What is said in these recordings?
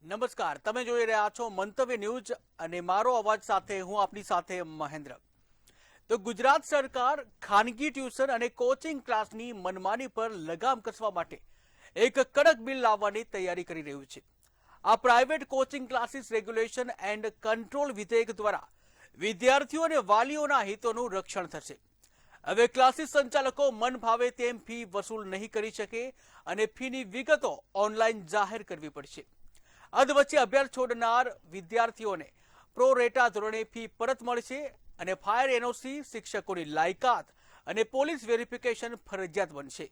નમસ્કાર, તમે જોઈ રહ્યા છો મંતવ્ય ન્યૂઝ અને મારો અવાજ સાથે હું આપની સાથે મહેન્દ્ર। તો ગુજરાત સરકાર ખાનગી ટ્યુશન અને કોચિંગ ક્લાસની મનમાની પર લગામ કસવા માટે એક કડક બિલ લાવવાની તૈયારી કરી રહ્યું છે। આ private coaching classes regulation and control વિધેયક દ્વારા વિદ્યાર્થીઓ અને વાલીઓના હિતોનું રક્ષણ થશે। હવે ક્લાસીસ સંચાલકો મન ભાવે તેમ ફી વસૂલ નહીં કરી શકે અને ફીની વિગતો ઓનલાઈન જાહેર કરવી પડશે। અધવચ્ચે અભ્યાસ છોડનાર વિદ્યાર્થીઓને પ્રો રેટા ધોરણે ફી પરત મળશે અને ફાયર એનઓસી, શિક્ષકોની લાયકાત અને પોલીસ વેરિફિકેશન ફરજિયાત બનશે।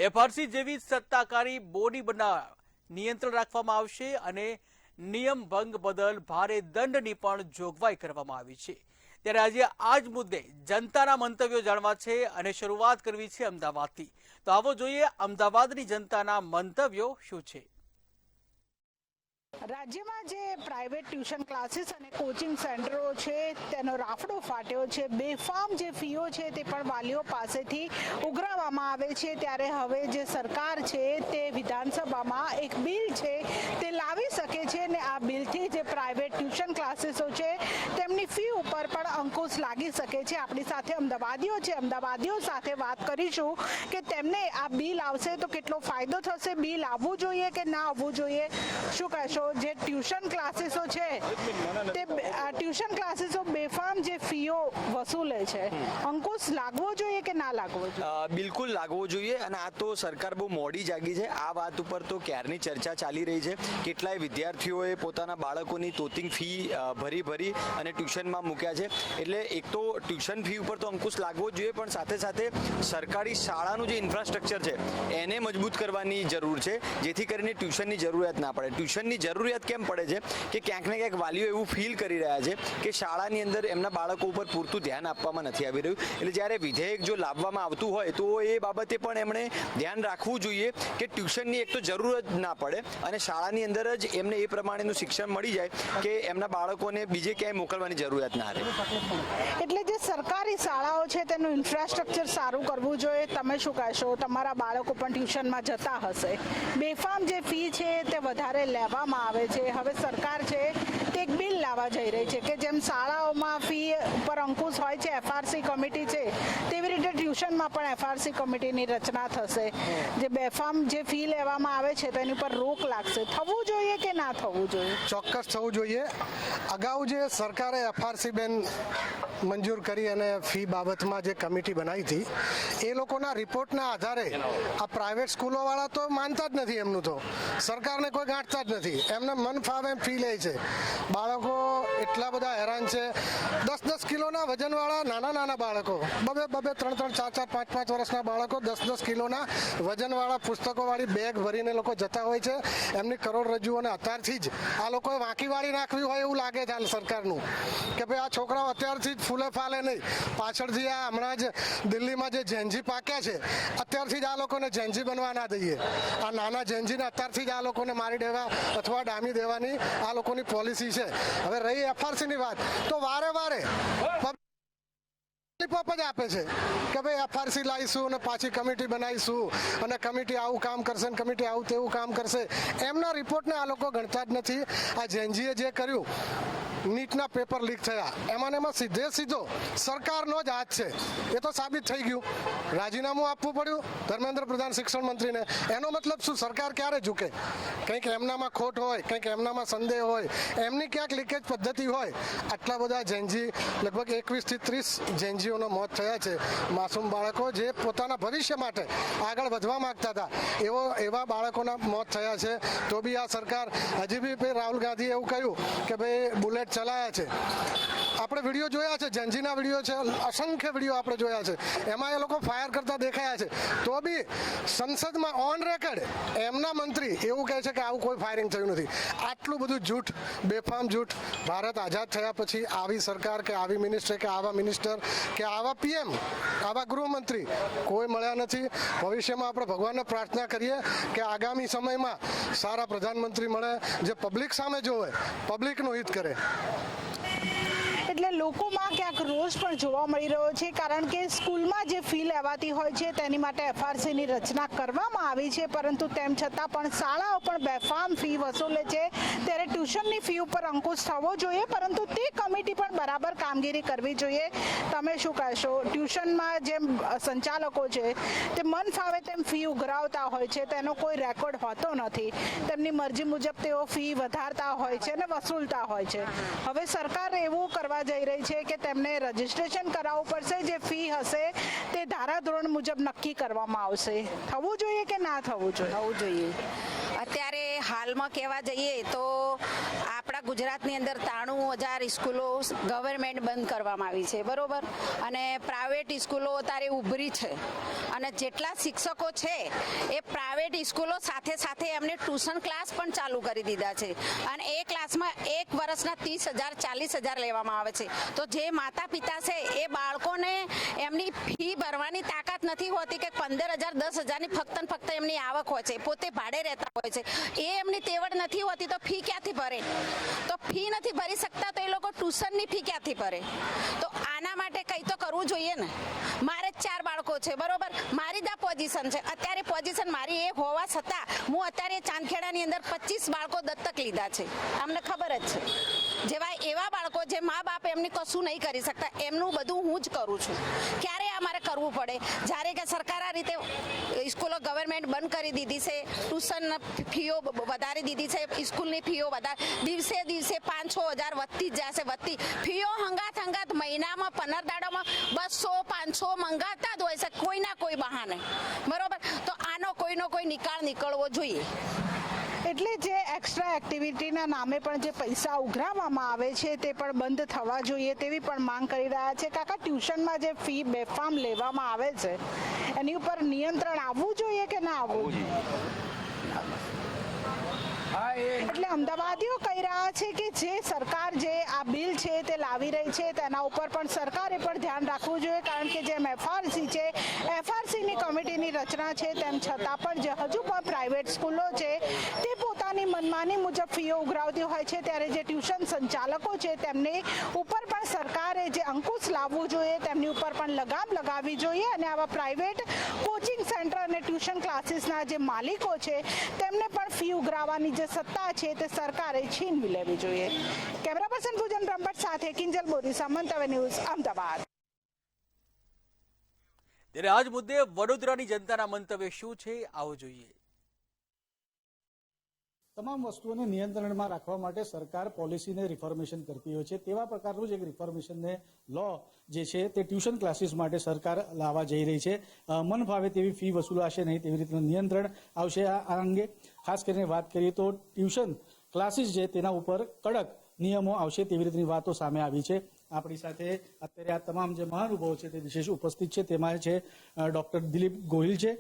એફઆરસી જેવી સત્તાકારી બોડી બનાવવા નિયંત્રણ રાખવામાં આવશે અને નિયમ ભંગ બદલ ભારે દંડની પણ જોગવાઈ કરવામાં આવી છે। ત્યારે આજે આ જ મુદ્દે જનતાના મંતવ્યો જાણવા છે અને શરૂઆત કરવી છે અમદાવાદથી। તો આવો જોઈએ અમદાવાદની જનતાના મંતવ્યો શું છે। રાજ્યમાં જે પ્રાઇવેટ ટ્યુશન ક્લાસીસ અને કોચિંગ સેન્ટરો છે તેનો રાફડો ફાટ્યો છે। બેફામ જે ફીઓ છે તે પણ વાલીઓ પાસેથી ઉઘરાવવામાં આવે છે। ત્યારે હવે જે સરકાર છે તે વિધાનસભામાં એક બિલ છે તે લાવી શકે છે અને આ બિલથી જે પ્રાઇવેટ ટ્યુશન ક્લાસીસો છે તેમની ફી ઉપર પણ અંકુશ લાગી શકે છે। આપણી સાથે અમદાવાદીઓ છે, અમદાવાદીઓ સાથે વાત કરીશું કે તેમને આ બિલ આવશે તો કેટલો ફાયદો થશે, બિલ આવવું જોઈએ કે ના આવવું જોઈએ, શું કહેશો? જે ટ્યુશન ક્લાસીસો છે તે ટ્યુશન ક્લાસીસો બેફામ જે ફીઓ વસૂલે છે, અંકુશ લાગવો જોઈએ કે ના લાગવો જોઈએ? બિલકુલ લાગવો જોઈએ અને આ તો સરકાર બહુ મોડી જાગી છે। આ વાત ઉપર તો ક્યારની ચર્ચા ચાલી રહી છે। કેટલાય વિદ્યાર્થીઓએ પોતાના બાળકોની તોતિંગ ફી ભરી અને ટ્યુશનમાં મૂક્યા છે। એટલે એક તો ટ્યુશન ફી ઉપર તો અંકુશ લાગવો જ જોઈએ, પણ સાથે સાથે સરકારી શાળાનું જે ઇન્ફ્રાસ્ટ્રક્ચર છે એને મજબૂત કરવાની જરૂર છે, જેથી કરીને ટ્યુશનની જરૂરિયાત ના પડે। ટ્યુશનની જરૂરિયાત કેમ પડે છે કે ક્યાંક ને ક્યાંક વાલીઓ એવું ફીલ કરી રહ્યા છે કે શાળાની અંદર એમના બાળકો ઉપર પૂરતું ધ્યાન આપવામાં નથી આવી રહ્યું। એટલે જ્યારે વિધેયક જો લાવવામાં આવતું હોય તો એ બાબતે પણ એમણે ધ્યાન રાખવું જોઈએ કે ટ્યુશનની એક તો જરૂર જ ના પડે અને શાળાની અંદર જ એમને એ પ્રમાણેનું શિક્ષણ મળી જાય કે એમના બાળકોને બીજે ક્યાંય મોકલવાની જરૂરિયાત ના રહે। એટલે જે સરકારી શાળાઓ છે તેનું ઇન્ફ્રાસ્ટ્રક્ચર સારું કરવું જોઈએ। તમે શું કહેશો? તમારા બાળકો પણ ટ્યુશનમાં જતા હશે, બેફામ જે ફી છે તે વધારે લેવામાં આવે છે। હવે સરકાર છે તે એક બિલ લાવવા જઈ રહી છે કે જેમ શાળાઓમાં ફી ઉપર અંકુશ હોય છે, એફઆરસી કમિટી છે, તેવી રીતે ટ્યુશનમાં પણ એફઆરસી કમિટીની રચના થશે। જે બેફામ જે ફી લેવામાં આવે છે તેની પર રોક લાગશે। થવું જોઈએ કે ના થવું જોઈએ? ચોક્કસ થવું જોઈએ। અગાઉ જે સરકારે એફઆરસી બેન મંજૂર કરી અને ફી બાબતમાં જે કમિટી બનાવી હતી એ લોકોના રિપોર્ટના આધારે આ પ્રાઇવેટ સ્કૂલોવાળા તો માનતા જ નથી, એમનું તો સરકારને કોઈ ગાંઠતા જ નથી, એમને મન ફાવે એમ ફી લે છે। બાળકો એટલા બધા હેરાન છે, 10-10 કિલોના વજનવાળા નાના બાળકો, બબે 3-3, 4-4, 5-5 વર્ષના બાળકો 10-10 કિલોના વજનવાળા પુસ્તકોવાળી બેગ ભરીને લોકો જતા હોય છે। એમની કરોડરજ્જુઓને અત્યારથી જ આ લોકોએ વાંકી વાળી નાખવી હોય એવું લાગે છે હાલ સરકારનું કે ભાઈ આ છોકરાઓ અત્યારથી જ ફૂલે ફાલે નહીં, પાછળથી આ હમણાં જ દિલ્હીમાં જે જેન્જી પાક્યા છે અત્યારથી જ આ લોકોને જેન્જી બનવા ના દઈએ। આ નાના જેન્જીને અત્યારથી જ આ લોકોને મારી દેવા અથવા ડામી દેવાની આ લોકોની પોલિસી છે। હવે રહી એફઆરસીની વાત, તો વારે જ આપે છે કે ભાઈ એફઆરસી લાવીશું અને પાછી કમિટી બનાવીશું અને કમિટી આવું કામ કરશે અને કમિટી આવું તેવું કામ કરશે। એમના રિપોર્ટને આ લોકો ગણતા જ નથી। આ જેનજીએ જે કર્યું, નીટના પેપર લીક થયા, એમાં સીધો સરકારનો જ હાથ છે, એ તો સાબિત થઈ ગયું। રાજીનામું આપવું પડ્યું ધર્મેન્દ્ર પ્રધાન શિક્ષણ મંત્રીને। એનો મતલબ શું? સરકાર ક્યારે ઝૂકે? કંઈક એમનામાં ખોટ હોય, કંઈક એમનામાં સંદેહ હોય, એમની ક્યાંક લીકેજ પદ્ધતિ હોય। આટલા બધા જેનજી, લગભગ 21 થી 30 જેનજીઓના મોત થયા છે, માસૂમ બાળકો જે પોતાના ભવિષ્ય માટે આગળ વધવા માંગતા હતા, એવા બાળકોના મોત થયા છે। તો બી આ સરકાર હજી બી રાહુલ ગાંધીએ એવું કહ્યું કે ભાઈ બુલેટ ચલાયા છે। આપણે વિડીયો જોયા છે, જેનજીના વિડીયો છે, અસંખ્ય વિડીયો આપણે જોયા છે, એમાં એ લોકો ફાયર કરતા દેખાયા છે। તો બી સંસદમાં ઓન રેકોર્ડ એમના મંત્રી એવું કહે છે કે આવું કોઈ ફાયરિંગ થયું નથી। આટલું બધું જૂઠ, બેફામ જૂઠ। ભારત આઝાદ થયા પછી આવી સરકાર કે આવી મિનિસ્ટર કે આવા મિનિસ્ટર કે આવા પીએમ, આવા ગૃહમંત્રી કોઈ મળ્યા નથી। ભવિષ્યમાં આપણે ભગવાનને પ્રાર્થના કરીએ કે આગામી સમયમાં સારા પ્રધાનમંત્રી મળે જે પબ્લિક સામે જોવે, પબ્લિકનું હિત કરે। એટલે લોકોમાં ક્યાંક રોષ પણ જોવા મળી રહ્યો છે, કારણ કે સ્કૂલમાં જે ફી લેવાતી હોય છે તેની માટે એફઆરસીની રચના કરવામાં આવી છે, પરંતુ તેમ છતાં પણ શાળાઓ પણ બેફામ ફી વસૂલે છે. ત્યારે ટ્યુશનની ફી ઉપર અંકુશ થવો જોઈએ, પરંતુ તે કમિટી પણ બરાબર કામગીરી કરવી જોઈએ. તમે શું કહેશો? ટ્યુશનમાં જે સંચાલકો છે તે મન ફાવે તેમ ફી ઉઘરાવતા હોય છે, તેનો કોઈ રેકોર્ડ હોતો નથી. તેમની મરજી મુજબ તેઓ ફી વધારતા હોય છે અને વસૂલતા હોય છે. હવે સરકાર એવું કરવા જઈ રહી છે કે તેમને રજીસ્ટ્રેશન કરાવવું પડશે. જે ફી હશે તે ધારાધોરણ મુજબ નક્કી કરવામાં આવશે. થવું જોઈએ કે ના થવું જોઈએ? થવું જોઈએ. અત્યારે હાલમાં કહેવા જઈએ તો આપણા ગુજરાતની અંદર 93,000 સ્કૂલો ગવર્મેન્ટ બંધ કરવામાં આવી છે, બરોબર, અને પ્રાઇવેટ સ્કૂલો અત્યારે ઉભરી છે. અને જેટલા શિક્ષકો છે એ પ્રાઇવેટ સ્કૂલો સાથે સાથે એમને ટ્યુશન ક્લાસ પણ ચાલુ કરી દીધા છે, અને એ ક્લાસમાં એક વર્ષના 30,000 40,000 લેવામાં આવે છે. તો જે માતા પિતા છે એ બાળકોને એમની ફી ભરવાની તાકાત નથી હોતી કે 15,000 10,000ની ફક્ત ને ફક્ત એમની આવક હોય છે, પોતે ભાડે રહેતા હોય છે, એ એમની તેવડ નથી હોતી, તો ફી ક્યાંથી ભરે? તો ફી નથી ભરી શકતા તો એ લોકો ટ્યુશનની ફી ક્યાંથી ભરે? તો આના માટે કંઈ તો કરવું જોઈએ ને. મારે 4 બાળકો છે, બરોબર, મારી જ આ પોઝિશન છે. અત્યારે પોઝિશન મારી એ હોવા છતાં હું અત્યારે ચાંદખેડાની અંદર 25 બાળકો દત્તક લીધા છે. અમને ખબર જ છે. જેવા એવા બાળકો જે મા બાપ એમની કશું નહીં કરી શકતા, એમનું બધું હું જ કરું છું. ક્યારે અમારે કરવું પડે? જ્યારે કે સરકાર આ રીતે સ્કૂલો ગવર્મેન્ટ બંધ કરી દીધી છે, ટ્યુશન ફીઓ વધારી દીધી છે, સ્કૂલની ફીઓ દિવસે દિવસે 5-6 હજાર વધતી જ જશે, વધતી ફીઓ હંગાત મહિનામાં 15 દાડામાં 200-500 મંગાતા જ હોય છે, કોઈ ના કોઈ બહાને, બરોબર. તો આનો કોઈનો કોઈ નિકાલ નીકળવો જોઈએ. એટલે જે એક્સ્ટ્રા એક્ટિવિટીના નામે પણ જે પૈસા ઉઘરાવવામાં આવે છે તે પણ બંધ થવા જોઈએ તેવી પણ માંગ કરી રહ્યા છે. કાકા, ટ્યુશનમાં જે ફી બેફામ લેવામાં આવે છે એની ઉપર નિયંત્રણ આવવું જોઈએ કે ના આવવું જોઈએ? એટલે અમદાવાદીઓ કહી રહ્યા છે કે જે સરકાર જે આ બિલ છે તે લાવી રહી છે તેના ઉપર પણ સરકારે પણ ધ્યાન રાખવું જોઈએ, કારણ કે જેમ એફઆરસી છે, એફઆરસીની કમિટીની રચના છે, તેમ છતાં પણ જે હજુ પણ પ્રાઇવેટ સ્કૂલો છે તે પોતાની મનમાની મુજબ ફીઓ ઉઘરાવતી હોય છે. ત્યારે જે ટ્યુશન સંચાલકો છે તેમની ઉપર પણ સરકારે જે અંકુશ લાવવું જોઈએ, તેમની ઉપર પણ લગામ લગાવવી જોઈએ, અને આવા પ્રાઇવેટ કોચિંગ સેન્ટર અને ટ્યુશન ક્લાસીસના જે માલિકો છે તેમને પણ ફી ઉઘરાવવાની જે સત્તા છે તે સરકારે છીનવી લેવી જોઈએ. કેમેરા પર્સન પૂજન બ્રહ્મભટ્ટ સાથે કિંજલ બોરીસા, મંતવ્ય ન્યૂઝ, અમદાવાદ. ત્યારે આજ મુદ્દે વડોદરાની જનતાના મંતવ્ય શું છે, આવો જોઈએ. તમામ વસ્તુઓને નિયંત્રણમાં રાખવા માટે સરકાર પોલિસીને રિફોર્મેશન કરતી હોય છે. તેવા પ્રકારનું જ એક રિફોર્મેશનને લો જે છે તે ટ્યુશન ક્લાસીસ માટે સરકાર લાવવા જઈ રહી છે. મન ફાવે તેવી ફી વસૂલાશે નહીં, તેવી રીતનું નિયંત્રણ આવશે. આ અંગે ખાસ કરીને વાત કરીએ તો ટ્યુશન ક્લાસીસ છે તેના ઉપર કડક નિયમો આવશે તેવી રીતની વાતો સામે આવી છે. આપણી સાથે અત્યારે આ તમામ જે મહાનુભાવો છે તે વિશેષ ઉપસ્થિત છે. તેમાં છે ડોક્ટર દિલીપ ગોહિલ છે,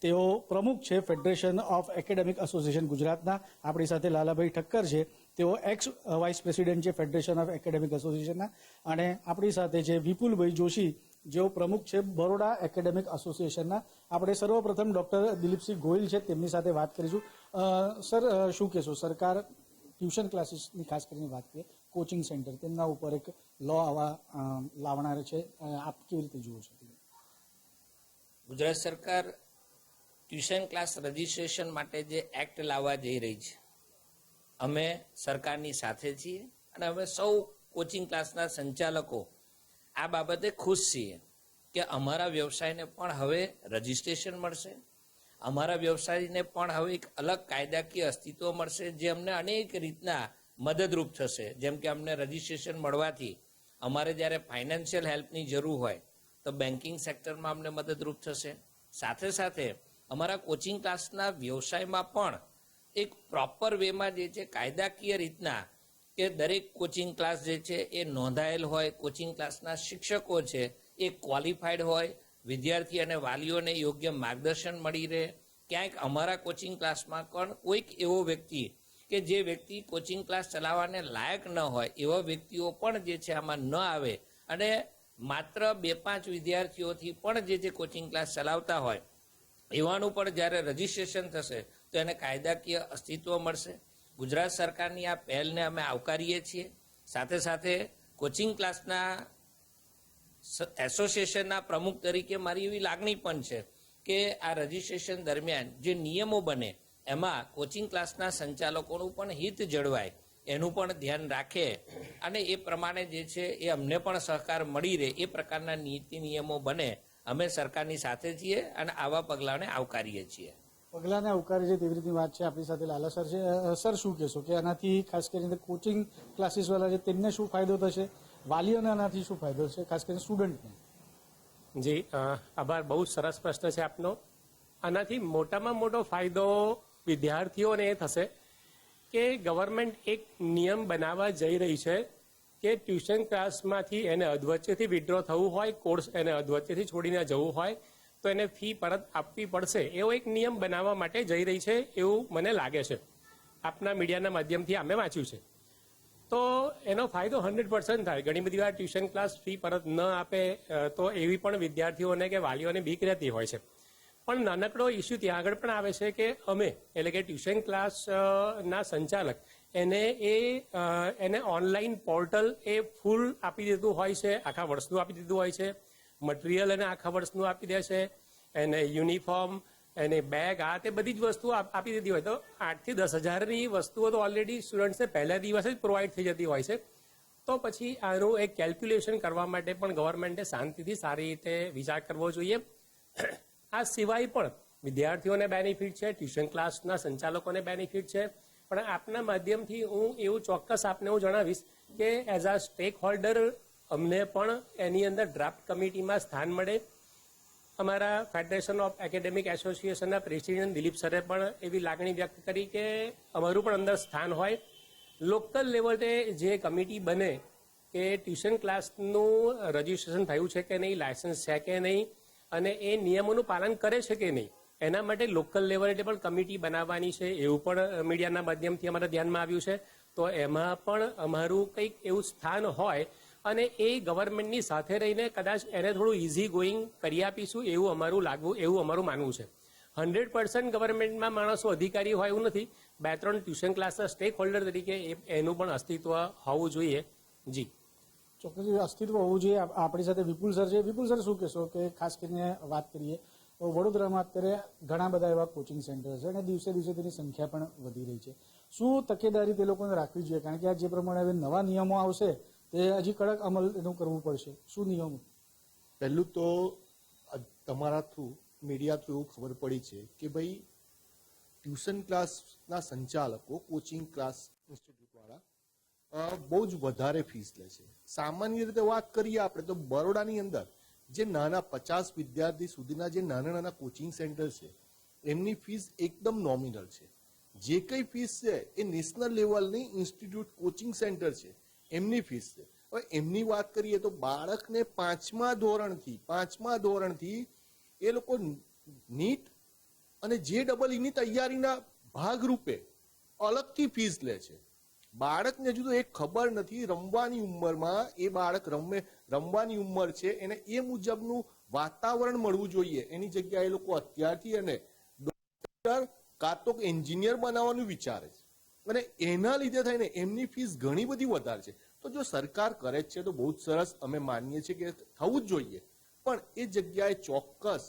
તેઓ પ્રમુખ છે ફેડરેશન ઓફ એકેડેમિક એસોસિએશન ગુજરાતના. આપણી સાથે લાલાભાઈ ઠક્કર છે, તેઓ એક્સ વાઇસ પ્રેસિડેન્ટ છે ફેડરેશન ઓફ એકેડેમિક એસોસિએશનના. અને આપણી સાથે છે વિપુલભાઈ જોશી, જેઓ પ્રમુખ છે બરોડા એકેડેમિક એસોસિએશનના. આપણે સર્વપ્રથમ ડોક્ટર દિલીપસિંહ ગોહિલ છે તેમની સાથે વાત કરીશું. સર, શું કહેશો? સરકાર ટ્યુશન ક્લાસીસની ખાસ કરીને વાત કરીએ, કોચિંગ સેન્ટર, તેમના ઉપર એક લો લાવનાર છે, આપ કેવી રીતે જુઓ છો? ગુજરાત સરકાર ટ્યુશન ક્લાસ રજીસ્ટ્રેશન માટે જે એક્ટ લાવવા જઈ રહી છે, અમે સરકારની સાથે છીએ અને અમે સૌ કોચિંગ ક્લાસના સંચાલકો આ બાબતે ખુશ છીએ કે અમારા વ્યવસાયને પણ હવે રજીસ્ટ્રેશન મળશે, અમારા વ્યવસાયને પણ હવે એક અલગ કાયદાકીય અસ્તિત્વ મળશે, જે અમને અનેક રીતના મદદરૂપ થશે. જેમ કે અમને રજીસ્ટ્રેશન મળવાથી અમારે જ્યારે ફાઇનાન્શિયલ હેલ્પની જરૂર હોય તો બેન્કિંગ સેક્ટરમાં અમને મદદરૂપ થશે. સાથે સાથે અમારા કોચિંગ ક્લાસના વ્યવસાયમાં પણ એક પ્રોપર વેમાં જે છે કાયદાકીય રીતના કે દરેક કોચિંગ ક્લાસ જે છે એ નોંધાયેલ હોય, કોચિંગ ક્લાસના શિક્ષકો છે એ ક્વોલિફાઈડ હોય, વિદ્યાર્થી અને વાલીઓને યોગ્ય માર્ગદર્શન મળી રહે. ક્યાંક અમારા કોચિંગ ક્લાસમાં પણ કોઈક એવો વ્યક્તિ કે જે વ્યક્તિ કોચિંગ ક્લાસ ચલાવવાને લાયક ન હોય એવા વ્યક્તિઓ પણ જે છે આમાં ન આવે, અને માત્ર 2-5 વિદ્યાર્થીઓથી પણ જે કોચિંગ ક્લાસ ચલાવતા હોય એવાનું પણ જ્યારે રજીસ્ટ્રેશન થશે તો એને કાયદાકીય અસ્તિત્વ મળશે. ગુજરાત સરકારની આ પહેલને અમે આવકારીએ છીએ. સાથે સાથે કોચિંગ ક્લાસના એસોસિએશનના પ્રમુખ તરીકે મારી એવી લાગણી પણ છે કે આ રજીસ્ટ્રેશન દરમિયાન જે નિયમો બને એમાં કોચિંગ ક્લાસના સંચાલકોનું પણ હિત જળવાય એનું પણ ધ્યાન રાખે અને એ પ્રમાણે જે છે એ અમને પણ સહકાર મળી રહે એ પ્રકારના નીતિ નિયમો બને. અમે સરકારની સાથે છીએ અને આવા પગલાંને આવકારીએ છીએ. પગલાંને આવકારે છે તેવી રીતની વાત છે. આપણી સાથે લાલા સર છે. સર, શું કહેશો કે આનાથી ખાસ કરીને કોચિંગ ક્લાસીસવાળા છે તેમને શું ફાયદો થશે, વાલીઓને આનાથી શું ફાયદો છે, ખાસ કરીને સ્ટુડન્ટને? જી, આભાર. બહુ સરસ પ્રશ્ન છે આપનો. આનાથી મોટામાં મોટો ફાયદો વિદ્યાર્થીઓને એ થશે કે ગવર્મેન્ટ એક નિયમ બનાવવા જઈ રહી છે કે ટ્યુશન ક્લાસમાંથી એને અધવચ્ચેથી વિડ્રો થવું હોય, કોર્સ એને અધવચ્ચેથી છોડીને જવું હોય તો એને ફી પરત આપવી પડશે એવો એક નિયમ બનાવવા માટે જઈ રહી છે એવું મને લાગે છે. આપના મીડિયાના માધ્યમથી અમે વાંચ્યું છે. તો એનો ફાયદો 100% થાય. ઘણી બધી વાર ટ્યુશન ક્લાસ ફી પરત ન આપે તો એવી પણ વિદ્યાર્થીઓને કે વાલીઓને બીક રહેતી હોય છે. પણ નાનકડો ઇસ્યુ ત્યાં આગળ પણ આવે છે કે અમે એટલે કે ટ્યુશન ક્લાસના સંચાલક એને ઓનલાઈન પોર્ટલ એ ફૂલ આપી દીધું હોય છે, આખા વર્ષનું આપી દીધું હોય છે. મટીરિયલ એને આખા વર્ષનું આપી દે છે, એને યુનિફોર્મ, એને બેગ, આ તે બધી જ વસ્તુઓ આપી દીધી હોય. તો 8 થી 10,000ની વસ્તુઓ તો ઓલરેડી સ્ટુડન્ટ્સને પહેલા દિવસે જ પ્રોવાઈડ થઈ જતી હોય છે. તો પછી આનું એક કેલ્ક્યુલેશન કરવા માટે પણ ગવર્મેન્ટે શાંતિથી સારી રીતે વિચાર કરવો જોઈએ. આ સિવાય પણ વિદ્યાર્થીઓને બેનિફિટ છે, ટ્યુશન ક્લાસના સંચાલકોને બેનિફિટ છે. પણ આપના માધ્યમથી હું એવું ચોક્કસ આપને હું જણાવીશ કે એઝ અ સ્ટેક હોલ્ડર અમને પણ એની અંદર ડ્રાફ્ટ કમિટીમાં સ્થાન મળે. અમારા ફેડરેશન ઓફ એકેડેમિક એસોસિએશનના પ્રેસિડેન્ટ દિલીપ સરે પણ એવી લાગણી વ્યક્ત કરી કે અમારું પણ અંદર સ્થાન હોય. લોકલ લેવલે જે કમિટી બને કે ટ્યુશન ક્લાસનું રજિસ્ટ્રેશન થયું છે કે નહીં, લાયસન્સ છે કે નહીં અને એ નિયમોનું પાલન કરે છે કે નહીં, એના માટે લોકલ લેવલે પણ કમિટી બનાવવાની છે એવું પણ મીડિયાના માધ્યમથી અમારા ધ્યાનમાં આવ્યું છે. તો એમાં પણ અમારું કંઈક એવું સ્થાન હોય અને એ ગવર્મેન્ટની સાથે રહીને કદાચ એને થોડું ઇઝી ગોઈંગ કરી આપીશું એવું અમારું માનવું છે. 100% ગવર્મેન્ટમાં માણસો અધિકારી હોય એવું નથી. 2-3 ટ્યુશન ક્લાસના સ્ટેક હોલ્ડર તરીકે એનું પણ અસ્તિત્વ હોવું જોઈએ. જી, ચોક્કસ અસ્તિત્વ હોવું જોઈએ. આપણી સાથે વિપુલ સર છે. વિપુલ સર, શું કહેશો કે ખાસ કરીને વાત કરીએ તો વડોદરામાં અત્યારે ઘણા બધા એવા કોચિંગ સેન્ટર છે અને દિવસે દિવસે તેની સંખ્યા પણ વધી રહી છે. શું તકેદારી તે લોકોને રાખવી જોઈએ? કારણ કે આ જે પ્રમાણે હવે નવા નિયમો આવશે તે હજી કડક અમલ એનું કરવું પડશે. શું નિયમો? પહેલું તો તમારા થ્રુ, મીડિયા થ્રુ ખબર પડી છે કે ભાઈ ટ્યુશન ક્લાસના સંચાલકો, કોચિંગ ક્લાસ ઇન્સ્ટિટ્યૂટવાળા બહુ જ વધારે ફીસ લે છે. સામાન્ય રીતે વાત કરીએ આપણે તો બરોડાની અંદર જે નાના 50 વિદ્યાર્થી સુધીના જે નાના નાના કોચિંગ સેન્ટર છે એમની ફીસ એકદમ નોમિનલ છે. જે કંઈ ફીસ છે એ નેશનલ લેવલની ઇન્સ્ટિટ્યૂટ કોચિંગ સેન્ટર છે એમની ફીસ છે. હવે એમની વાત કરીએ તો બાળકને 5મા ધોરણથી એ લોકો નીટ અને JEEની તૈયારીના ભાગરૂપે અલગથી ફીસ લે છે. બાળકને હજુ તો એક ખબર નથી, રમવાની ઉંમરમાં એ બાળક રમવાની ઉંમર છે, એને એ મુજબનું વાતાવરણ મળવું જોઈએ. એની જગ્યાએ એ લોકો અત્યારથી એને ડોક્ટર કાં તો એન્જિનિયર બનાવવાનું વિચારે છે અને એના લીધે થઈને એમની ફીસ ઘણી બધી વધારે છે. તો જો સરકાર કરે છે તો બહુ જ સરસ, અમે માનીએ છીએ કે થવું જ જોઈએ. પણ એ જગ્યાએ ચોક્કસ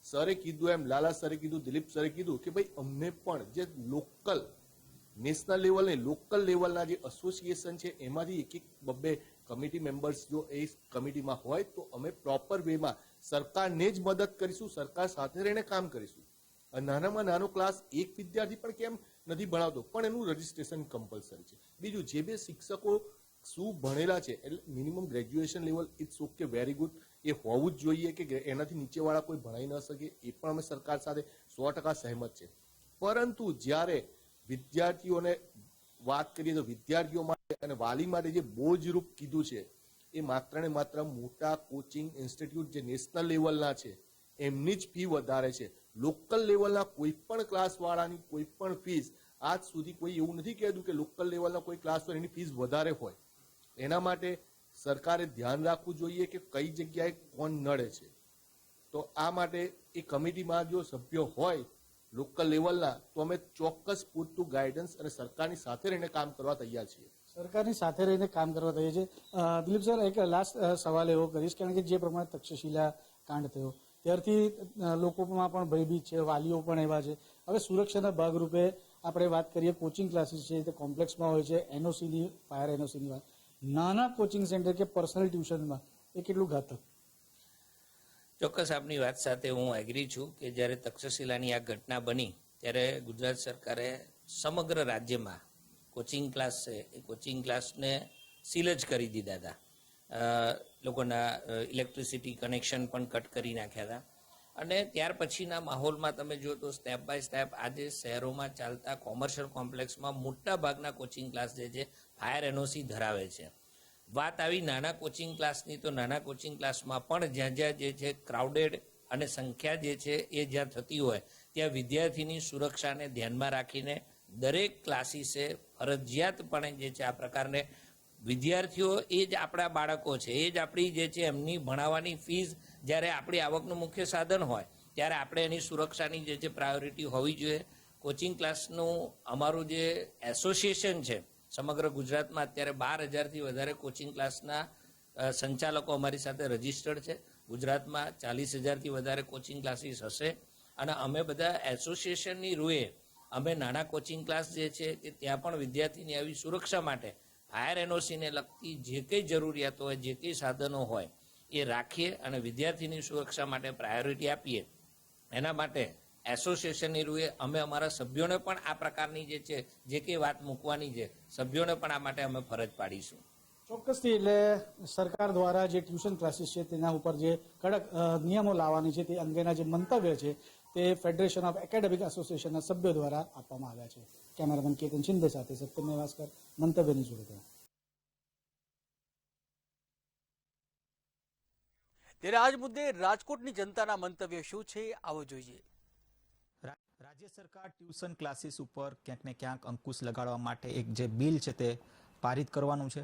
સરે કીધું એમ, લાલા સરે કીધું, દિલીપ સરે કીધું કે ભાઈ અમને પણ જે લોકલ, નેશનલ લેવલ ને લોકલ લેવલના જે એસોસિએશન છે એમાંથી એક બબ્બે કમિટી મેમ્બર્સ જો એ કમિટીમાં હોય તો અમે પ્રોપર વેમાં સરકારને જ મદદ કરીશું, સરકાર સાથે રહીને કામ કરીશું. નાનામાં નાનો ક્લાસ એક વિદ્યાર્થી પણ કેમ નથી ભણાવતો, પણ એનું રજીસ્ટ્રેશન કમ્પલસરી છે. બીજું, જે બે શિક્ષકો શું ભણેલા છે એટલે minimum graduation level, it's okay, very good, એ હોવું જ જોઈએ કે એનાથી નીચેવાળા કોઈ ભણાઈ ન શકે. એ પણ અમે સરકાર સાથે 100% સહેમત છે. પરંતુ જ્યારે વિદ્યાર્થીઓને વાત કરીએ તો વિદ્યાર્થીઓ માટે અને વાલી માટે જે બોજરૂપ કીધું છે એ માત્ર ને માત્ર મોટા કોચિંગ ઇન્સ્ટિટ્યૂટ જે નેશનલ લેવલના છે એમની જ ફી વધારે છે. લોકલ લેવલના કોઈ પણ ક્લાસવાળાની કોઈ પણ ફીસ આજ સુધી કોઈ એવું નથી કહેતું કે લોકલ લેવલના કોઈ ક્લાસ હોય એની ફીસ વધારે હોય. એના માટે સરકારે ધ્યાન રાખવું જોઈએ કે કઈ જગ્યાએ કોણ નડે છે. તો આ માટે એ કમિટીમાં જો સભ્યો હોય લોકલ લેવલના, તો અમે ચોક્કસ પૂરતું ગાઈડન્સ અને સરકારની સાથે રહીને કામ કરવા તૈયાર છીએ. સરકારની સાથે રહીને કામ કરવા થઈએ છે. દિલીપ સર, એક લાસ્ટ સવાલ એવો કરીશ, કારણ કે જે પ્રમાણે તક્ષશિલા કાંડ થયો ત્યારથી લોકોમાં પણ ભયભીત છે, વાલીઓ પણ એવા છે. હવે સુરક્ષાના ભાગરૂપે આપણે વાત કરીએ, કોચિંગ ક્લાસીસ છે તે કોમ્પ્લેક્સમાં હોય છે, એનઓસીની, ફાયર એનઓસીની વાત, નાના કોચિંગ સેન્ટર કે પર્સનલ ટ્યુશનમાં એ કેટલું ઘાતક? ચોક્કસ આપની વાત સાથે હું એગ્રી છું કે જ્યારે તક્ષશિલાની આ ઘટના બની ત્યારે ગુજરાત સરકારે સમગ્ર રાજ્યમાં કોચિંગ ક્લાસ છે એ કોચિંગ ક્લાસને સીલ જ કરી દીધા હતા. લોકોના ઇલેક્ટ્રિસિટી કનેક્શન પણ કટ કરી નાખ્યા હતા. અને ત્યાર પછીના માહોલમાં તમે જો તો સ્ટેપ બાય સ્ટેપ આજે શહેરોમાં ચાલતા કોમર્શિયલ કોમ્પ્લેક્સમાં મોટા ભાગના કોચિંગ ક્લાસ જે છે ફાયર એનઓસી ધરાવે છે. વાત આવી નાના કોચિંગ ક્લાસની, તો નાના કોચિંગ ક્લાસમાં પણ જ્યાં જ્યાં જે છે ક્રાઉડેડ અને સંખ્યા જે છે એ જ્યાં થતી હોય ત્યાં વિદ્યાર્થીની સુરક્ષાને ધ્યાનમાં રાખીને દરેક ક્લાસીસે ફરજિયાતપણે જે છે આ પ્રકારને વિદ્યાર્થીઓ એ જ આપણા બાળકો છે, એ જ આપણી જે છે એમની ભણાવવાની ફીસ જ્યારે આપણી આવકનું મુખ્ય સાધન હોય ત્યારે આપણે એની સુરક્ષાની જે છે પ્રાયોરિટી હોવી જોઈએ. કોચિંગ ક્લાસનું અમારું જે એસોસિએશન છે સમગ્ર ગુજરાતમાં અત્યારે 12,000થી વધારે કોચિંગ ક્લાસના સંચાલકો અમારી સાથે રજીસ્ટર્ડ છે. ગુજરાતમાં 40,000થી વધારે કોચિંગ ક્લાસીસ હશે અને અમે બધા એસોસિએશનની રૂએ અમે નાના કોચિંગ ક્લાસ જે છે કે ત્યાં પણ વિદ્યાર્થીની આવી સુરક્ષા માટે ફાયર એનઓસીને લગતી જે કંઈ જરૂરિયાતો હોય, જે કંઈ સાધનો હોય એ રાખીએ અને વિદ્યાર્થીની સુરક્ષા માટે પ્રાયોરિટી આપીએ. એના માટે એસોસિએશનની રૂએ અમે અમારા સભ્યોને પણ આ પ્રકારની જે છે જે કંઈ વાત મૂકવાની છે સભ્યોને પણ આ માટે અમે ફરજ પાડીશું. ચોક્કસથી. એટલે સરકાર દ્વારા જે ટ્યુશન ક્લાસીસ છે તેના ઉપર જે કડક નિયમો લાવવાની છે તે અંગેના જે મંતવ્ય છે તે ફેડરેશન ઓફ એકેડેમિક એસોસિએશનના સભ્યો દ્વારા આપવામાં આવ્યા છે. કેમેરામેન કેતન શિંદે સાથે સત્યમ નેવાસકર, મંતવ્યની જોડે. ત્યારે આજ મુદ્દે રાજકોટની જનતાના મંતવ્ય શું છે આવો જોઈએ. રાજ્ય સરકાર ટ્યુશન ક્લાસીસ ઉપર ક્યાંક ને ક્યાંક અંકુશ લગાડવા માટે એક જે બિલ છે તે પારિત કરવાનું છે.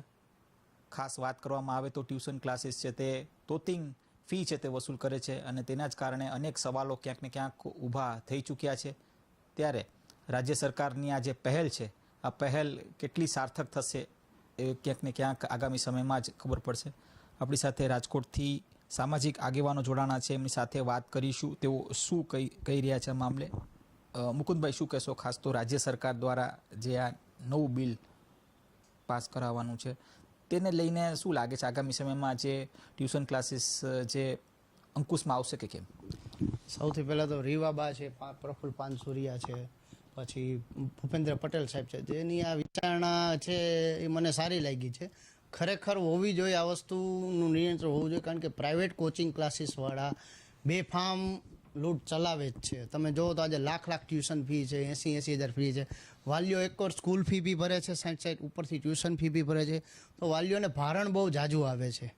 ખાસ વાત કરવામાં આવે તો ટ્યુશન ક્લાસીસ છે તે તોતિંગ ફી છે તે વસૂલ કરે છે અને તેના જ કારણે અનેક સવાલો ક્યાંક ને ક્યાંક ઊભા થઈ ચૂક્યા છે. ત્યારે રાજ્ય સરકારની આ જે પહેલ છે, આ પહેલ કેટલી સાર્થક થશે એ ક્યાંક ને ક્યાંક આગામી સમયમાં જ ખબર પડશે. આપણી સાથે રાજકોટથી સામાજિક આગેવાનો જોડાણા છે, એમની સાથે વાત કરીશું તેઓ શું કહી રહ્યા છે આ મામલે. મુકુંદભાઈ, શું કહેશો? ખાસ તો રાજ્ય સરકાર દ્વારા જે આ નવું બિલ પાસ કરાવવાનું છે તેને લઈને શું લાગે છે આગામી સમયમાં જે ટ્યુશન ક્લાસીસ જે અંકુશમાં આવશે કે કેમ? સૌથી પહેલાં તો રીવાબા છે, પ્રફુલ્લ પાનસુરિયા છે, પછી ભૂપેન્દ્ર પટેલ સાહેબ છે, જેની આ વિચારણા છે એ મને સારી લાગી છે. ખરેખર હોવી જોઈએ આ વસ્તુનું નિયંત્રણ હોવું જોઈએ, કારણ કે પ્રાઇવેટ કોચિંગ ક્લાસીસવાળા બેફામ લૂંટ ચલાવે જ છે. તમે જુઓ તો આજે લાખ ટ્યુશન ફી છે, 80,000 ફી છે. વાલીઓ એક વાર સ્કૂલ ફી બી ભરે છે, 60,000 ઉપરથી ટ્યુશન ફી બી ભરે છે. તો વાલીઓને ભારણ બહુ જાજુ આવે છે.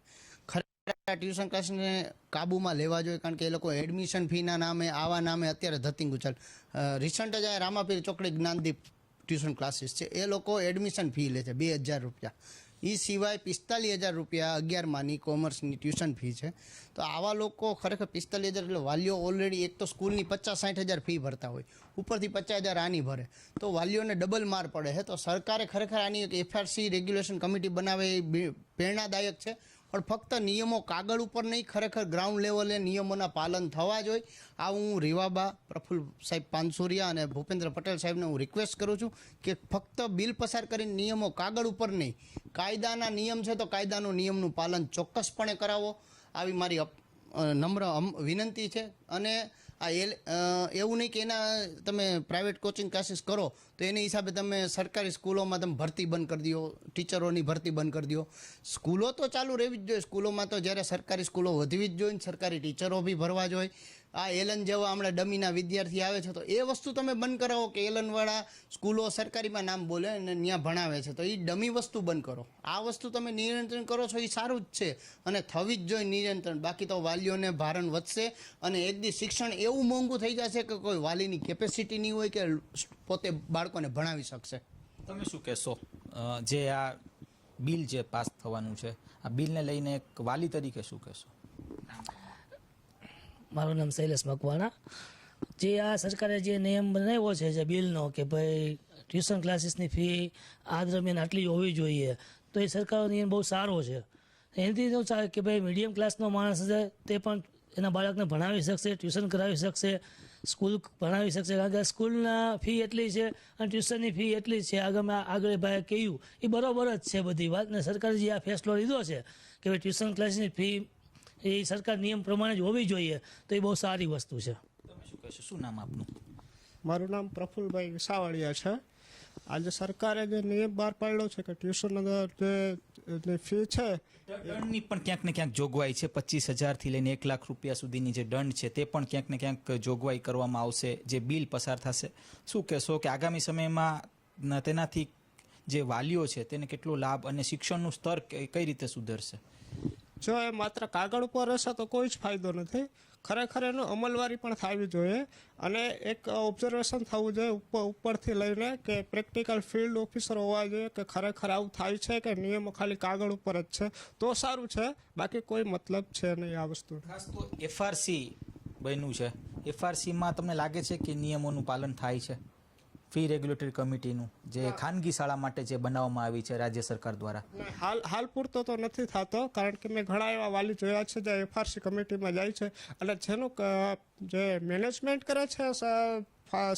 ખરેખર ટ્યુશન ક્લાસને કાબૂમાં લેવા જોઈએ, કારણ કે એ લોકો એડમિશન ફીના નામે આવા નામે અત્યારે ધતિંગ ઉછાલ. રિસન્ટ જ આ રામાપીર ચોકડી જ્ઞાનદીપ ટ્યુશન ક્લાસીસ છે, એ લોકો એડમિશન ફી લે છે 2,000 રૂપિયા. એ સિવાય 45,000 રૂપિયા 11માની કોમર્સની ટ્યુશન ફી છે. તો આવા લોકો ખરેખર 45,000 એટલે વાલીઓ ઓલરેડી એક તો સ્કૂલની 50-60,000 ફી ભરતા હોય, ઉપરથી 50,000 આની ભરે, તો વાલીઓને ડબલ માર પડે છે. તો સરકારે ખરેખર આની એક એફઆરસી રેગ્યુલેશન કમિટી બનાવે એ પ્રેરણાદાયક છે, પણ ફક્ત નિયમો કાગળ ઉપર નહીં, ખરેખર ગ્રાઉન્ડ લેવલે નિયમોના પાલન થવા જોઈએ. આ હું રીવાબા, પ્રફુલ્લ સાહેબ પાનસુરિયા અને ભૂપેન્દ્ર પટેલ સાહેબને હું રિક્વેસ્ટ કરું છું કે ફક્ત બિલ પસાર કરીને નિયમો કાગળ ઉપર નહીં, કાયદાના નિયમ છે તો કાયદાનું નિયમનું પાલન ચોક્કસપણે કરાવો, આવી મારી નમ્ર વિનંતી છે. અને આ એવું નહીં કે એના તમે પ્રાઇવેટ કોચિંગ ક્લાસીસ કરો તો એની હિસાબે તમે સરકારી સ્કૂલોમાં તમે ભરતી બંધ કરી દો, ટીચરોની ભરતી બંધ કરી દો. સ્કૂલો તો ચાલુ રહેવી જ જોઈએ. સ્કૂલોમાં તો જ્યારે સરકારી સ્કૂલો વધવી જ જોઈએ, સરકારી ટીચરો બી ભરવા જોઈએ. આ એલન જેવા હમણાં ડમીના વિદ્યાર્થી આવે છે તો એ વસ્તુ તમે બંધ કરાવો કે એલનવાળા સ્કૂલો સરકારીમાં નામ બોલે અને ત્યાં ભણાવે છે, તો એ ડમી વસ્તુ બંધ કરો. આ વસ્તુ તમે નિયંત્રણ કરો છો એ સારું જ છે અને થવી જ જોઈએ નિયંત્રણ. બાકી તો વાલીઓને ભારણ વધશે અને એક દી શિક્ષણ એવું મોંઘું થઈ જશે કે કોઈ વાલીની કેપેસિટી નહીં હોય કે પોતે બાળકોને ભણાવી શકશે. તમે શું કહેશો જે આ બિલ જે પાસ થવાનું છે, આ બિલને લઈને એક વાલી તરીકે શું કહેશો? મારું નામ શૈલેષ મકવાણા. જે આ સરકારે જે નિયમ બનાવ્યો છે જે બિલનો કે ભાઈ ટ્યુશન ક્લાસીસની ફી આ દરમિયાન આટલી હોવી જોઈએ, તો એ સરકારનો નિયમ બહુ સારો છે. એનાથી શું થાય કે ભાઈ મીડિયમ ક્લાસનો માણસ છે તે પણ એના બાળકને ભણાવી શકશે, ટ્યુશન કરાવી શકશે, સ્કૂલ ભણાવી શકશે. કારણ કે સ્કૂલના ફી એટલી છે અને ટ્યુશનની ફી એટલી જ છે. આગળ ભાઈ કહ્યું એ બરોબર જ છે બધી વાત. ને સરકારે જે આ ફેસલો લીધો છે કે ભાઈ ટ્યુશન ક્લાસની ફી એ સરકાર નિયમ પ્રમાણે જ હોવી જોઈએ, તો એ બહુ સારી વસ્તુ છે. તમે શું કહેશો? શું નામ આપનું? મારું નામ પ્રફુલભાઈ વિસાવડિયા છે. આજે સરકારે જે નિયમ બહાર પાડ્યો છે કે ટ્યુશન જે ફી છે દંડની પણ ક્યાંક ને ક્યાંક જોગવાઈ છે. 25,000 થી લઈને 1 લાખ રૂપિયા સુધીની જે દંડ છે તે પણ ક્યાંક ને ક્યાંક જોગવાઈ કરવામાં આવશે જે બિલ પસાર થશે. શું કહેશો કે આગામી સમયમાં તેનાથી જે વાલીઓ છે તેને કેટલો લાભ અને શિક્ષણનું સ્તર કઈ રીતે સુધરશે? જો એ માત્ર કાગળ ઉપર રહેશે તો કોઈ જ ફાયદો નથી. ખરેખર એનું અમલવારી પણ થવી જોઈએ અને એક ઓબ્ઝર્વેશન થવું જોઈએ ઉપરથી લઈને કે પ્રેક્ટિકલ ફિલ્ડ ઓફિસર હોવા જોઈએ કે ખરેખર આવું થાય છે કે નિયમો ખાલી કાગળ ઉપર જ છે તો સારું છે, બાકી કોઈ મતલબ છે નહીં આ વસ્તુ. ખાસ તો એફઆરસી બન્યું છે. એફઆરસીમાં તમને લાગે છે કે નિયમોનું પાલન થાય છે? ફી રેગ્યુલેટરી કમિટીનું જે ખાનગી શાળા માટે જે બનાવવામાં આવી છે રાજ્ય સરકાર દ્વારા, હાલ પૂરતો તો નથી થતો. કારણ કે મેં ઘણા એવા વાલી જોયા છે જે એફઆરસી કમિટીમાં જાય છે અને જેનું જે મેનેજમેન્ટ કરે છે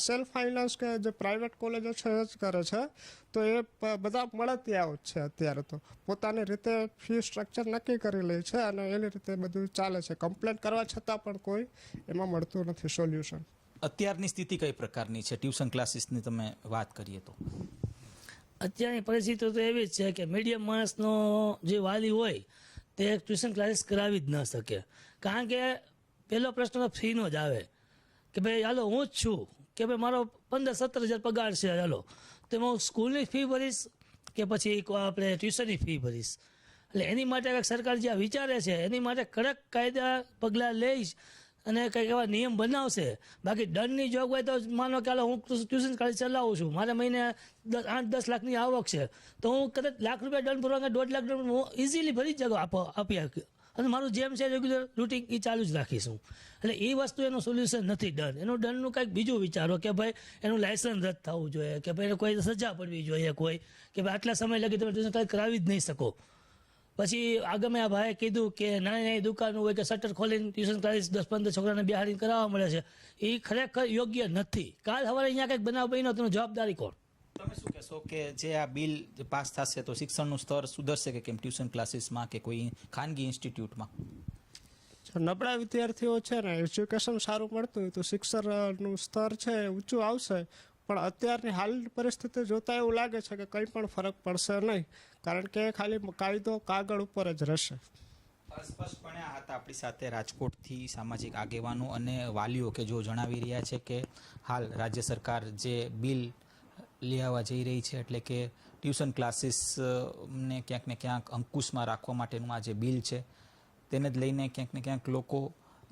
સેલ્ફ ફાઇનાન્સ કે જે પ્રાઇવેટ કોલેજો છે એ જ કરે છે, તો એ બધા મળતિયાઓ જ છે. અત્યારે તો પોતાની રીતે ફી સ્ટ્રક્ચર નક્કી કરી લે છે અને એની રીતે બધું ચાલે છે. કમ્પ્લેન કરવા છતાં પણ કોઈ એમાં મળતું નથી સોલ્યુશન. અત્યારની સ્થિતિ કઈ પ્રકારની છે? ટ્યુશન ક્લાસીસની તમે વાત કરીએ તો અત્યારની પરિસ્થિતિ તો એવી જ છે કે મીડિયમ માણસનો જે વાલી હોય તે ટ્યુશન ક્લાસીસ કરાવી જ ન શકે. કારણ કે પહેલો પ્રશ્ન તો ફીનો જ આવે કે ભાઈ હાલો હું જ છું કે ભાઈ મારો 15-17 હજાર પગાર છે, ચાલો તેમાં હું સ્કૂલની ફી ભરીશ કે પછી આપણે ટ્યુશનની ફી ભરીશ. એટલે એની માટે સરકાર જે વિચારે છે એની માટે કડક કાયદા પગલાં લઈશ અને કંઈક એવા નિયમ બનાવશે. બાકી દંડની જોગવાઈ તો માનો કે હું ટ્યુશન ક્લાસ ચલાવું છું, મારે મહિને 8-10 લાખની આવક છે, તો હું કદાચ લાખ રૂપિયા દંડ ભરવા 1.5 લાખ દંડ હું ઇઝીલી ભરી જ આપી અને મારું જેમ છે રેગ્યુલર રૂટીન એ ચાલુ જ રાખીશું. એટલે એ વસ્તુ એનું સોલ્યુશન નથી દંડ. એનું દંડનું કંઈક બીજું વિચારો કે ભાઈ એનું લાયસન્સ રદ થવું જોઈએ કે ભાઈ કોઈ સજા પડવી જોઈએ, કોઈ કે ભાઈ આટલા સમય લગી તમે ટ્યુશન ક્લાસ કરાવી જ નહીં શકો. પછી આગળ આ ભાઈએ કીધું કે નાની દુકાનો હોય કે શટર ખોલીને ટ્યુશન ક્લાસીસ 10-15 છોકરાને બિહાડીને કરાવવા મળે છે, એ ખરેખર યોગ્ય નથી. કાલ સવારે અહીંયા કંઈક બનાવ બન્યો તેનો જવાબદારી કોણ? તમે શું કહેશો કે જે આ બિલ પાસ થશે તો શિક્ષણનું સ્તર સુધરશે કે કેમ ટ્યુશન ક્લાસીસમાં કે કોઈ ખાનગી ઇન્સ્ટિટ્યૂટમાં? જો નબળા વિદ્યાર્થીઓ છે ને એજ્યુકેશન સારું મળતું હોય તો શિક્ષણનું સ્તર છે એ ઊંચું આવશે. પણ અત્યારની હાલ પરિસ્થિતિ જોતા એવું લાગે છે કે કંઈ પણ ફરક પડશે નહીં, કારણ કે ખાલી કાયદો કાગળ ઉપર જ રહેશે. સ્પષ્ટપણે આ હતા આપણી સાથે રાજકોટથી સામાજિક આગેવાનો અને વાલીઓ કે જો જણાવી રહ્યા છે કે હાલ રાજ્ય સરકાર જે બિલ લઈ આવવા જઈ રહી છે, એટલે કે ટ્યુશન ક્લાસીસને ક્યાંક ને ક્યાંક અંકુશમાં રાખવા માટેનું આ જે બિલ છે તેને જ લઈને ક્યાંક ને ક્યાંક લોકો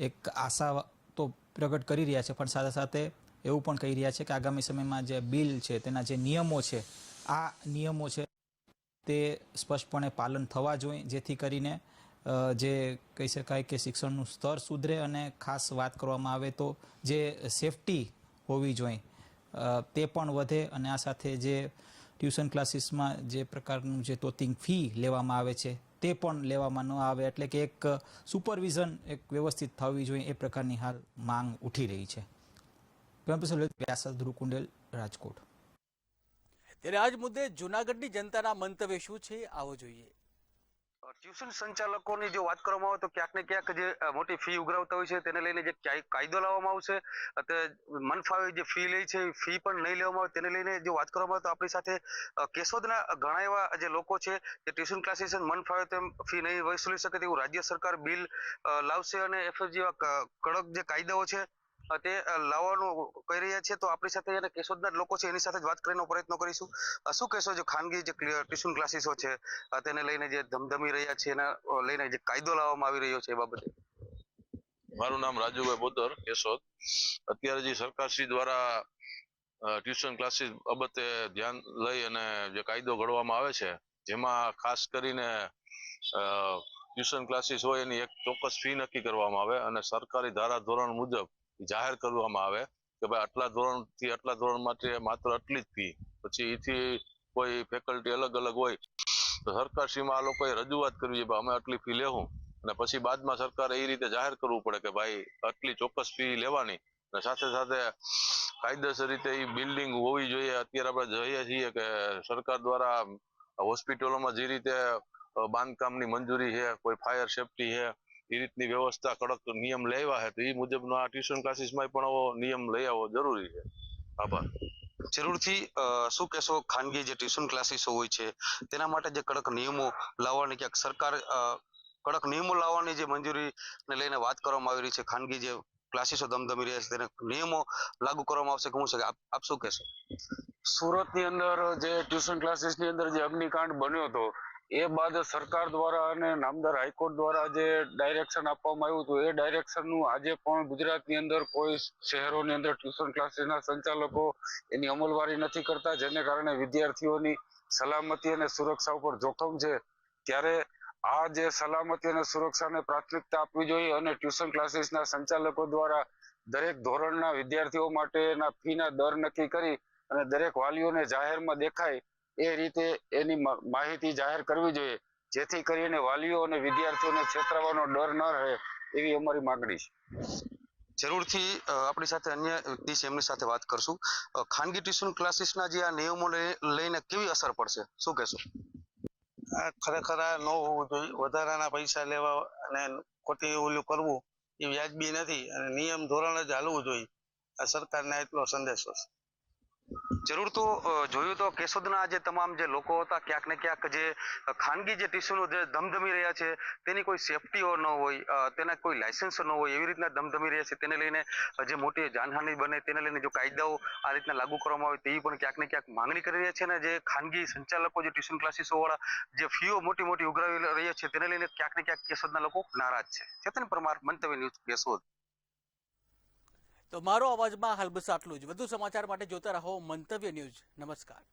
એક આશા તો પ્રગટ કરી રહ્યા છે, પણ સાથે સાથે એવું પણ કહી રહ્યા છે કે આગામી સમયમાં જે બિલ છે તેના જે નિયમો છે આ નિયમો છે તે સ્પષ્ટપણે પાલન થવા જોઈએ, જેથી કરીને જે કહી શકાય કે શિક્ષણનું સ્તર સુધરે અને ખાસ વાત કરવામાં આવે તો જે સેફટી હોવી જોઈએ તે પણ વધે. અને આ સાથે જે ટ્યુશન ક્લાસીસમાં જે પ્રકારનું જે તોતિંગ ફી લેવામાં આવે છે તે પણ લેવામાં ન આવે, એટલે કે એક સુપરવિઝન એક વ્યવસ્થિત થવી જોઈએ એ પ્રકારની હાલ માંગ ઉઠી રહી છે. ધ્રુકુંડેલ, રાજકોટ. ત્યારે આજ મુદ્દે જૂનાગઢની જનતાના મંતવ્ય શું છે આવો જોઈએ. ટ્યુશન સંચાલકોની જો વાત કરવામાં આવે તો ક્યાંક ને ક્યાંક જે મોટી ફી ઉઘરાવતા હોય છે તેને લઈને જે કાયદો લાવવામાં આવશે, મન ફાવે જે ફી લે છે ફી પણ નહીં લેવામાં આવે તેને લઈને જો વાત કરવામાં આવે તો આપણી સાથે કેશોદના ઘણા એવા જે લોકો છે કે ટ્યુશન ક્લાસીસ મન ફાવે તેમ ફી નહીં વસૂલી શકે તેવું રાજ્ય સરકાર બિલ લાવશે અને એફએફ જેવા કડક જે કાયદાઓ છે તે લાવવાનું કહી રહ્યા છે. તો આપણી સાથે એને કેશોદના જ લોકો છે એની સાથે જ વાત કરીને પ્રયત્ન કરીશું. શું કહેશો જો ખાનગી જે ટ્યુશન ક્લાસીસો છે તેને લઈને જે ધમધમી રહ્યા છે એના લઈને જે કાયદો લાવવામાં આવી રહ્યો છે એ બાબતે? મારું નામ રાજુભાઈ બોદર, કેશોદ. અત્યારે જે સરકારશ્રી દ્વારા ટ્યુશન ક્લાસીસ બાબતે ધ્યાન લઈ અને જે કાયદો ઘડવામાં આવે છે જેમાં ખાસ કરીને ટ્યુશન ક્લાસીસ હોય એની એક ચોક્કસ ફી નક્કી કરવામાં આવે અને સરકારી ધારા ધોરણ મુજબ જાહેર કરવામાં આવે કે ભાઈ આટલા ધોરણથી આટલા ધોરણ માટે માત્ર આટલી જ ફી, પછી એથી કોઈ ફેકલ્ટી અલગ અલગ હોય તો સરકારશ્રીમાં આ લોકોએ રજૂઆત કરવી છે ભાઈ અમે આટલી ફી લેવું, અને પછી બાદમાં સરકારે એ રીતે જાહેર કરવું પડે કે ભાઈ આટલી ચોક્કસ ફી લેવાની, અને સાથે સાથે કાયદેસર રીતે એ બિલ્ડિંગ હોવી જોઈએ. અત્યારે આપણે જોઈએ છીએ કે સરકાર દ્વારા હોસ્પિટલોમાં જે રીતે બાંધકામની મંજૂરી છે, કોઈ ફાયર સેફટી છે, એ રીતની વ્યવસ્થા કડક નિયમ લેવા છે, તો એ મુજબનો આ ટ્યુશન ક્લાસીસમાં પણ આવો નિયમ લઈ આવવો જરૂરી છે. આભાર. જરૂરથી શું કહેશો, ખાનગી જે ટ્યુશન ક્લાસીસો હોય છે તેના માટે જે કડક નિયમો લાવવાની ક્યાંક સરકાર કડક નિયમો લાવવાની જે મંજૂરીને લઈને વાત કરવામાં આવી રહી છે, ખાનગી જે ક્લાસીસો ધમધમી રહ્યા છે તેને નિયમો લાગુ કરવામાં આવશે કે શું છે, આપ શું કહેશો? સુરતની અંદર જે ટ્યુશન ક્લાસીસની અંદર જે અગ્નિકાંડ બન્યો હતો એ બાદ સરકાર દ્વારા અને નામદાર હાઈકોર્ટ દ્વારા જે ડાયરેક્શન આપવામાં આવ્યું હતું એ ડાયરેક્શનનું આજે પણ ગુજરાતની અંદર કોઈ શહેરોની અંદર ટ્યુશન ક્લાસીસના સંચાલકો એની અમલવારી નથી કરતા, જેને કારણે વિદ્યાર્થીઓની સલામતી અને સુરક્ષા ઉપર જોખમ છે. ત્યારે આ જે સલામતી અને સુરક્ષાને પ્રાથમિકતા આપવી જોઈએ અને ટ્યુશન ક્લાસીસના સંચાલકો દ્વારા દરેક ધોરણના વિદ્યાર્થીઓ માટેના ફીના દર નક્કી કરી અને દરેક વાલીઓને જાહેરમાં દેખાય એ રીતે એની માહિતી જાહેર કરવી જોઈએ, જેથી કરીને વાલીઓ અને વિદ્યાર્થીઓને છેતરાવાનો ડર ન રહે, એવી અમારી માગણી છે. જરૂરથી આપણી સાથે અન્ય વ્યક્તિ છે એમની સાથે વાત કરશું. ખાનગી ટ્યુશન ક્લાસીસના જે આ નિયમો લઈને કેવી અસર પડશે, શું કહેશો? આ ખરેખર આ ન હોવું જોઈએ. વધારાના પૈસા લેવા અને ખોટી ઓલું કરવું એ વ્યાજબી નથી અને નિયમ ધોરણ જ હાલવું જોઈએ. આ સરકારને એટલો સંદેશો છે. જરૂર. તો જોયું તો કેશોદના જે તમામ જે લોકો હતા ક્યાંક ને ક્યાંક જે ખાનગી જે ટ્યુશનો જે ધમધમી રહ્યા છે તેની કોઈ સેફટીઓ ન હોય, તેના કોઈ લાયસન્સ ન હોય, એવી રીતના ધમધમી રહ્યા છે, તેને લઈને જે મોટી જાનહાનિ બને તેને લઈને જો કાયદાઓ આ રીતના લાગુ કરવામાં આવે તેવી પણ ક્યાંક ને ક્યાંક માંગણી કરી રહ્યા છે. અને જે ખાનગી સંચાલકો જે ટ્યુશન ક્લાસીસો વાળા જે ફીઓ મોટી મોટી ઉઘરાવી રહ્યા છે તેને લઈને ક્યાંક ને ક્યાંક કેશોદના લોકો નારાજ છે. ચેતન પરમાર, મંતવ્ય ન્યૂઝ, કેશોદ. તો મારો અવાજમાં હાલ બસ આટલું જ. વધુ સમાચાર માટે જોતા રહો મંતવ્ય ન્યૂઝ. નમસ્કાર.